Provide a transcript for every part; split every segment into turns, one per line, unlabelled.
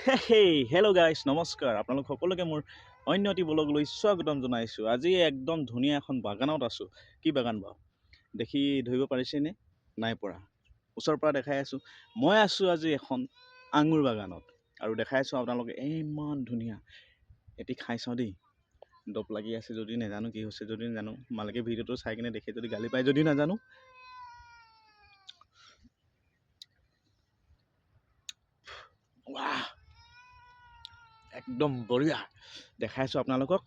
Hello' guys নমস্কাৰ আপোনালোক সকলোকে মোৰ অন্য এটি ব্লগলৈ স্বাগতম জনাইছোঁ। আজি একদম ধুনীয়া এখন বাগানত আছোঁ। কি বাগান বাৰু দেখি ধৰিব পাৰিছেনে? নাই পৰা। ওচৰৰ পৰা দেখাই আছোঁ। মই আছোঁ আজি এখন আঙুৰ বাগানত আৰু দেখাই আছোঁ আপোনালোকে ইমান ধুনীয়া। এটি খাই চাওঁ দেই। দপ লাগি আছে যদি নাজানো, কি হৈছে যদি নাজানো, মালিকে ভিডিঅ'টো চাই কিনে দেখে যদি গালি পায় যদি নাজানো। একদম বঢ়িয়া দেখাইছোঁ আপোনালোকক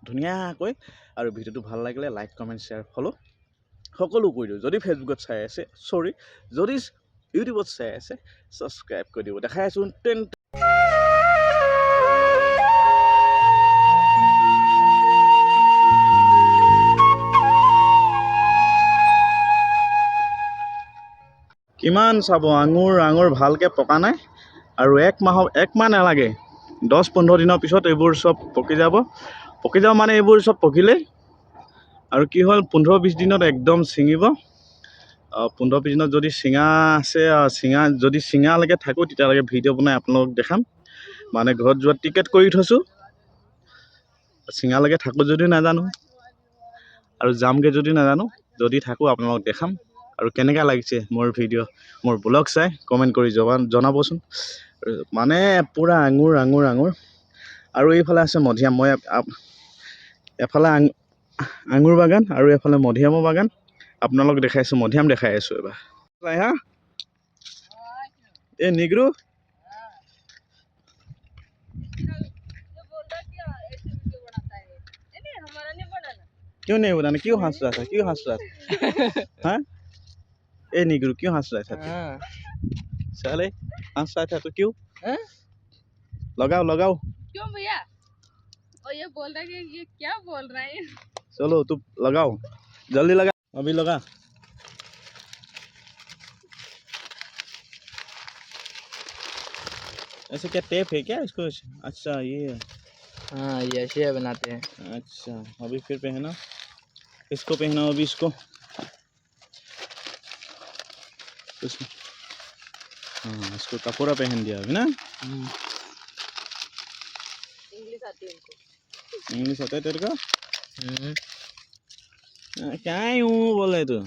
ধুনীয়াকৈ। আৰু ভিডিঅ'টো ভাল লাগিলে লাইক কমেণ্ট শ্বেয়াৰ ফ'ল' সকলো কৰি দিওঁ। যদি ফেচবুকত চাই আছে যদি ইউটিউবত চাই আছে ছাবস্ক্ৰাইব কৰি দিব। দেখাই আছোঁ কিমান চাব আঙুৰ ভালকৈ পকা নাই আৰু এক মাহ নালাগে, 10-15 দিনৰ পিছত এইবোৰ চব পকি যাব মানে এইবোৰ চব পকিলেই। আৰু কি হ'ল 15-20 দিনত একদম ছিঙিব। 15-20 দিনত যদি ছিঙা আছে, যদি ছিঙালৈকে থাকোঁ তেতিয়ালৈকে ভিডিঅ' বনাই আপোনালোকক দেখাম। মানে ঘৰত যোৱা টিকেট কৰি থৈছোঁ। ছিঙালৈকে থাকোঁ যদি নাজানো আৰু যামগৈ যদি নাজানো, যদি থাকোঁ আপোনালোকক দেখাম। আৰু কেনেকুৱা লাগিছে মোৰ ভিডিঅ' মোৰ ব্লগ চাই কমেণ্ট কৰি জনাবচোন। মানে পূৰা আঙুৰ আৰু এইফালে আছে মধিয়াম। মই এফালে আঙুৰ বাগান আৰু এফালে মধিয়ামৰ বাগান। আপোনালোক দেখাইছোঁ মধিয়াম দেখাই আছোঁ এবাৰ। হা এই নিগ্ৰো क्यों नहीं बनाना? क्यों हंस रहा था? हाँ ए निग्रो क्यों हंस रहा था? चले हंस रहा था तो क्यों? लगाओ
क्यों भैया? और ये बोल रहा है कि ये क्या बोल रहा है?
चलो तू लगाओ, जल्दी लगा, अभी लगा। ऐसे क्या टेप है क्या इसको? अच्छा ये
हाँ ये ऐसे बनाते हैं।
अच्छा अभी फिर पहना, इसको पहना अभी इसको। हाँ इसको कपड़ा पहन दिया अभी ना।
इंग्लिश आती है इनको।
इंग्लिश आता है तेरे को? क्या यूँ बोले तू?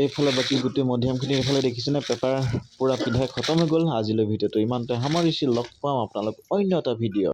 এইফালে বাকী গোটেই মধিয়ামখিনি এইফালে দেখিছেনে পেপাৰ পূৰা পিন্ধাই খতম হৈ গ'ল। আজিলৈ ভিডিঅ'টো ইমানতে সামৰিছোঁ। লগ পাম আপোনালোক অন্য এটা ভিডিঅ'।